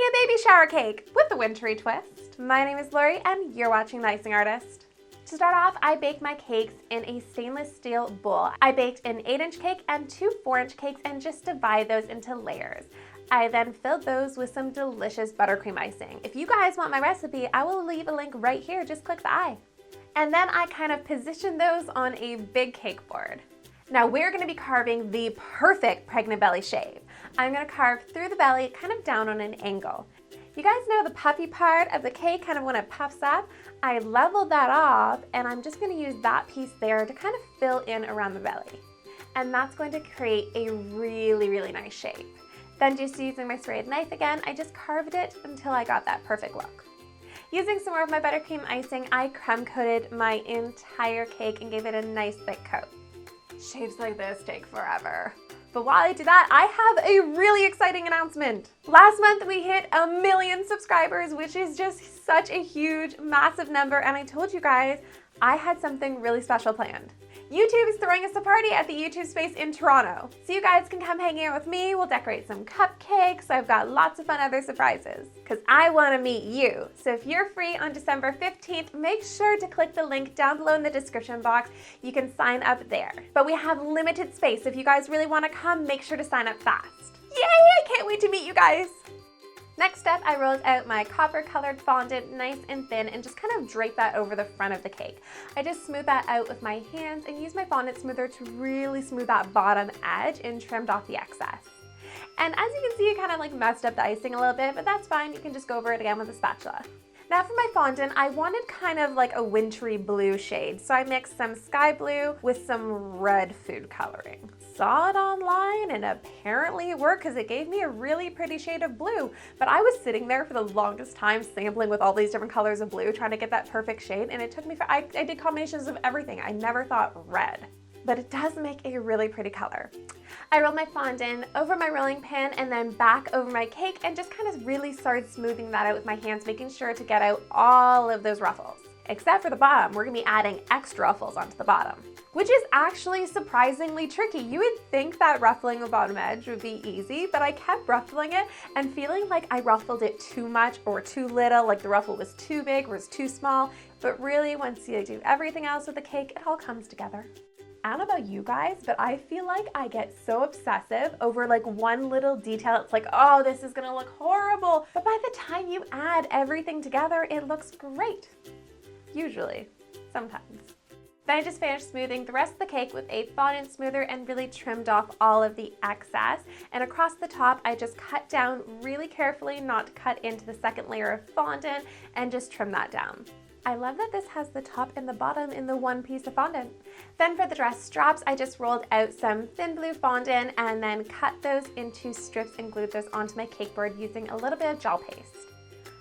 making a baby shower cake with the Wintery Twist. My name is Lori and you're watching The Icing Artist. To start off, I baked my cakes in a stainless steel bowl. I baked an 8-inch cake and 2 4-inch cakes and just divide those into layers. I then filled those with some delicious buttercream icing. If you guys want my recipe, I will leave a link right here, just click the I. And then I kind of positioned those on a big cake board. Now we're gonna be carving the perfect pregnant belly shape. I'm gonna carve through the belly, kind of down on an angle. You guys know the puffy part of the cake, kind of when it puffs up? I leveled that off and I'm just gonna use that piece there to kind of fill in around the belly. And that's going to create a really nice shape. Then just using my serrated knife again, I just carved it until I got that perfect look. Using some more of my buttercream icing, I crumb coated my entire cake and gave it a nice thick coat. Shapes like this take forever. But while I do that, I have a really exciting announcement. Last month we hit 1 million subscribers, which is just such a huge, massive number, and I told you guys I had something really special planned. YouTube is throwing us a party at the YouTube space in Toronto. So you guys can come hang out with me, we'll decorate some cupcakes, I've got lots of fun other surprises. Cause I wanna meet you. So if you're free on December 15th, make sure to click the link down below in the description box. You can sign up there. But we have limited space, so if you guys really wanna come, make sure to sign up fast. Yay, I can't wait to meet you guys. Next up, I rolled out my copper colored fondant nice and thin and just kind of drape that over the front of the cake. I just smoothed that out with my hands and used my fondant smoother to really smooth that bottom edge and trimmed off the excess. And as you can see, it kind of like messed up the icing a little bit, but that's fine. You can just go over it again with a spatula. Now for my fondant, I wanted kind of like a wintry blue shade, so I mixed some sky blue with some red food coloring. Saw it online and apparently it worked because it gave me a really pretty shade of blue, but I was sitting there for the longest time sampling with all these different colors of blue, trying to get that perfect shade, and it took me, I did combinations of everything. I never thought red, but it does make a really pretty color. I rolled my fondant over my rolling pin and then back over my cake and just kind of really started smoothing that out with my hands, making sure to get out all of those ruffles. Except for the bottom, we're gonna be adding extra ruffles onto the bottom, which is actually surprisingly tricky. You would think that ruffling the bottom edge would be easy, but I kept ruffling it and feeling like I ruffled it too much or too little, like the ruffle was too big or was too small. But really, once you do everything else with the cake, it all comes together. I don't know about you guys, but I feel like I get so obsessive over like one little detail. It's like, oh, this is gonna look horrible. But by the time you add everything together, it looks great. Usually, sometimes. Then I just finished smoothing the rest of the cake with a fondant smoother and really trimmed off all of the excess. And across the top, I just cut down really carefully, not to cut into the second layer of fondant, and just trim that down. I love that this has the top and the bottom in the one piece of fondant. Then for the dress straps, I just rolled out some thin blue fondant and then cut those into strips and glued those onto my cake board using a little bit of gel paste.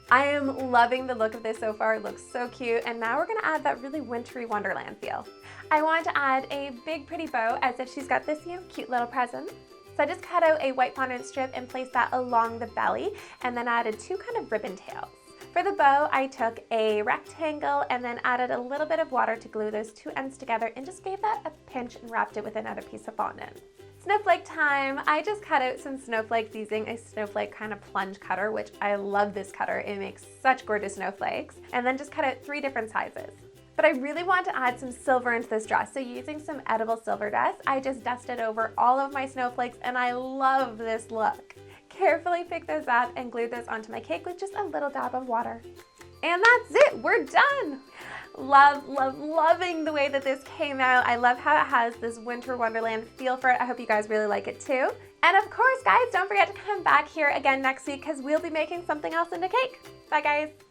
I am loving the look of this so far. It looks so cute. And now we're gonna add that really wintry wonderland feel. I wanted to add a big pretty bow as if she's got this, cute little present. So I just cut out a white fondant strip and placed that along the belly and then added 2 kind of ribbon tails. For the bow, I took a rectangle and then added a little bit of water to glue those 2 ends together and just gave that a pinch and wrapped it with another piece of fondant. Snowflake time. I just cut out some snowflakes using a snowflake kind of plunge cutter, which I love this cutter. It makes such gorgeous snowflakes. And then just cut out 3 different sizes. But I really want to add some silver into this dress. So using some edible silver dust, I just dusted over all of my snowflakes and I love this look. Carefully pick those up and glue those onto my cake with just a little dab of water. And that's it, we're done. Loving the way that this came out. I love how it has this winter wonderland feel for it. I hope you guys really like it too. And of course, guys, don't forget to come back here again next week because we'll be making something else into cake. Bye, guys.